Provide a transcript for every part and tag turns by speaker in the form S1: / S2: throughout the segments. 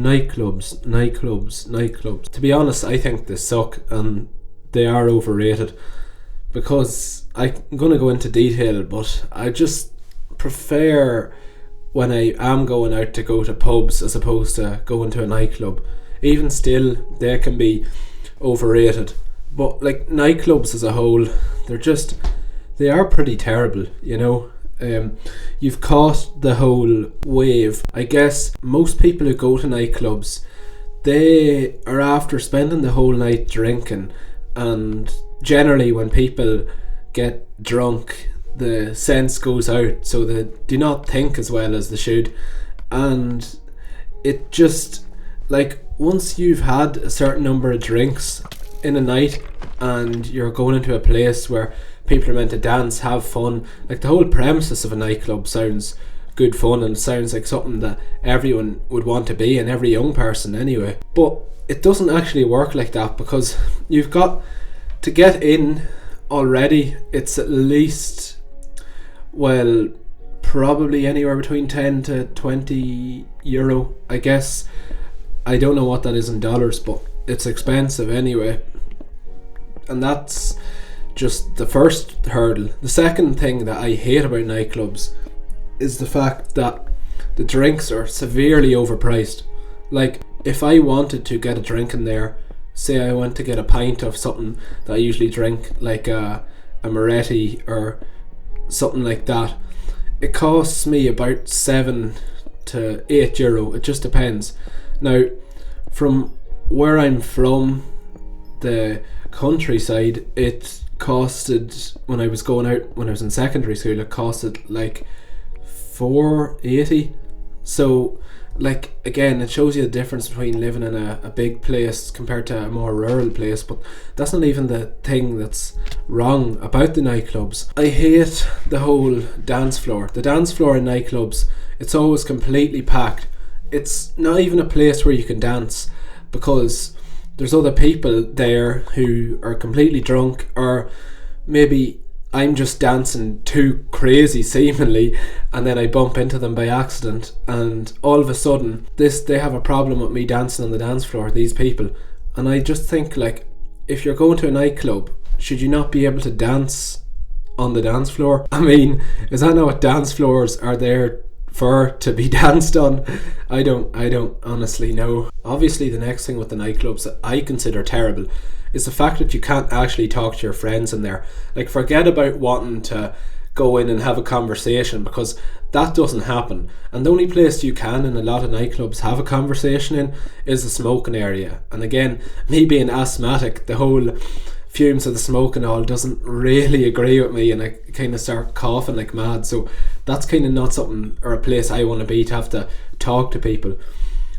S1: Nightclubs. To be honest, I think they suck and they are overrated, because I'm going to go into detail, but I just prefer when I am going out to go to pubs as opposed to going to a nightclub. Even still, they can be overrated. But like nightclubs as a whole, they are pretty terrible, you know. You've caught the whole wave. I guess most people who go to nightclubs, they are after spending the whole night drinking, and generally when people get drunk, the sense goes out, so they do not think as well as they should. And it just, like, once you've had a certain number of drinks in a night and you're going into a place where people are meant to dance, have fun, like the whole premises of a nightclub sounds good fun and sounds like something that everyone would want to be, and every young person anyway. But it doesn't actually work like that, because you've got to get in already. It's at least, well, probably anywhere between 10 to 20 euro, I guess. I don't know what that is in dollars, but it's expensive anyway. And that's just the first hurdle. The second thing that I hate about nightclubs is the fact that the drinks are severely overpriced. Like, if I wanted to get a drink in there, say I went to get a pint of something that I usually drink, like a Moretti or something like that, it costs me about 7 to 8 euro. It just depends. Now, from where I'm from, the countryside, it costed, when I was going out when I was in secondary school, it costed like $4.80. So, like, again, it shows you the difference between living in a big place compared to a more rural place. But that's not even the thing that's wrong about the nightclubs. I hate the whole dance floor. The dance floor in nightclubs, it's always completely packed. It's not even a place where you can dance, because there's other people there who are completely drunk, or maybe I'm just dancing too crazy seemingly, and then I bump into them by accident, and all of a sudden they have a problem with me dancing on the dance floor, these people. And I just think, like, if you're going to a nightclub, should you not be able to dance on the dance floor? I mean, is that not what dance floors are there for, to be danced on? I don't honestly know. Obviously, the next thing with the nightclubs that I consider terrible is the fact that you can't actually talk to your friends in there. Like, forget about wanting to go in and have a conversation, because that doesn't happen. And the only place you can in a lot of nightclubs have a conversation in is the smoking area. And again, me being asthmatic, the whole fumes of the smoke and all doesn't really agree with me, and I kind of start coughing like mad. So that's kind of not something, or a place I want to be, to have to talk to people.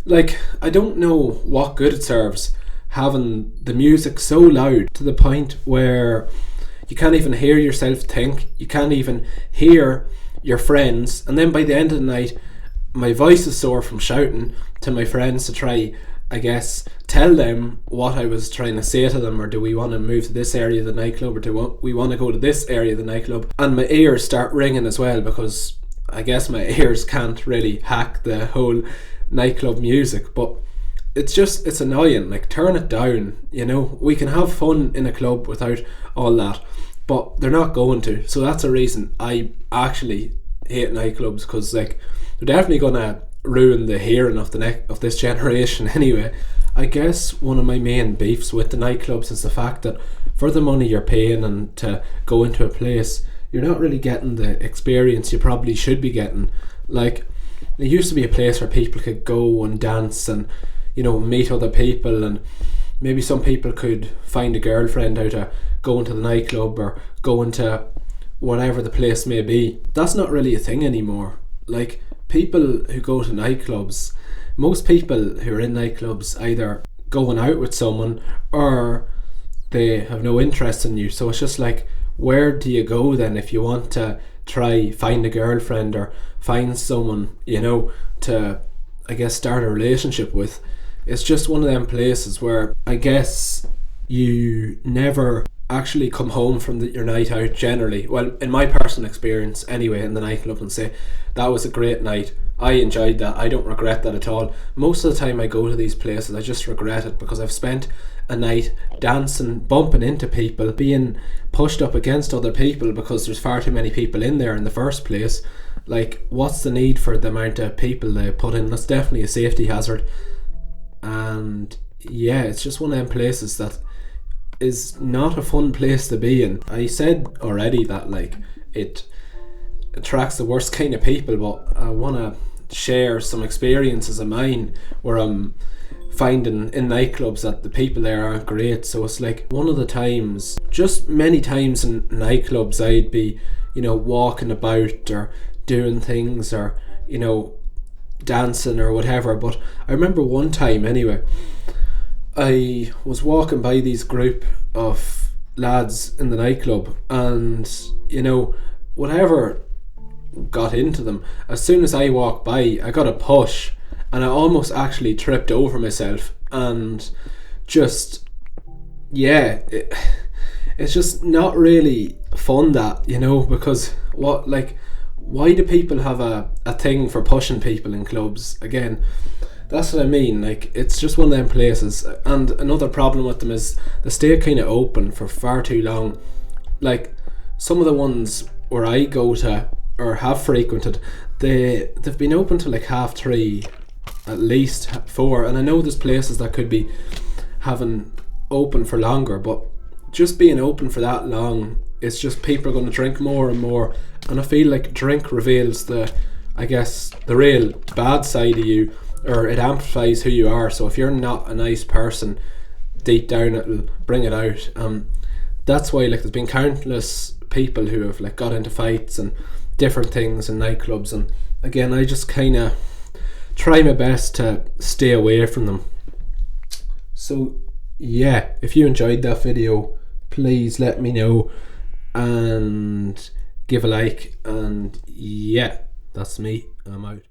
S1: Like, I don't know what good it serves having the music so loud to the point where you can't even hear yourself think, you can't even hear your friends. And then by the end of the night, my voice is sore from shouting to my friends to try, I guess, tell them what I was trying to say to them, or do we want to move to this area of the nightclub, or do we want to go to this area of the nightclub. And my ears start ringing as well, because I guess my ears can't really hack the whole nightclub music. But it's annoying. Like, turn it down, you know. We can have fun in a club without all that, but they're not going to. So that's a reason I actually hate nightclubs, because, like, they're definitely gonna ruin the hearing of this generation anyway. I guess one of my main beefs with the nightclubs is the fact that for the money you're paying and to go into a place, you're not really getting the experience you probably should be getting. Like, it used to be a place where people could go and dance and, you know, meet other people, and maybe some people could find a girlfriend out of going to the nightclub or going to whatever the place may be. That's not really a thing anymore. Like, people who go to nightclubs, most people who are in nightclubs either going out with someone or they have no interest in you. So it's just like, where do you go then if you want to try find a girlfriend or find someone, you know, to, I guess, start a relationship with? It's just one of them places where I guess you never actually come home from your night out generally. Well, in my personal experience anyway, in the nightclub, and say that was a great night, I enjoyed that. I don't regret that at all. Most of the time I go to these places, I just regret it because I've spent a night dancing, bumping into people, being pushed up against other people because there's far too many people in there in the first place. Like, what's the need for the amount of people they put in? That's definitely a safety hazard. And yeah, it's just one of them places that is not a fun place to be in. I said already that like it attracts the worst kind of people, but I want to share some experiences of mine where I'm finding in nightclubs that the people there aren't great. So it's like one of the times, just many times in nightclubs, I'd be, you know, walking about or doing things or, you know, dancing or whatever. But I remember one time anyway, I was walking by these group of lads in the nightclub, and you know, whatever got into them, as soon as I walked by I got a push and I almost actually tripped over myself. And just it's just not really fun, that, you know, because why do people have a thing for pushing people in clubs? Again, that's what I mean. Like, it's just one of them places. And another problem with them is they stay kind of open for far too long. Like, some of the ones where I go to or have frequented, they've been open till like 3:30, at least 4. And I know there's places that could be having open for longer, but just being open for that long, it's just people are going to drink more and more. And I feel like drink reveals the real bad side of you, or it amplifies who you are. So if you're not a nice person, deep down it'll bring it out. That's why, like, there's been countless people who have like got into fights and different things in nightclubs. And again, I just kind of try my best to stay away from them. So yeah, if you enjoyed that video, please let me know and give a like. And yeah, that's me. I'm out.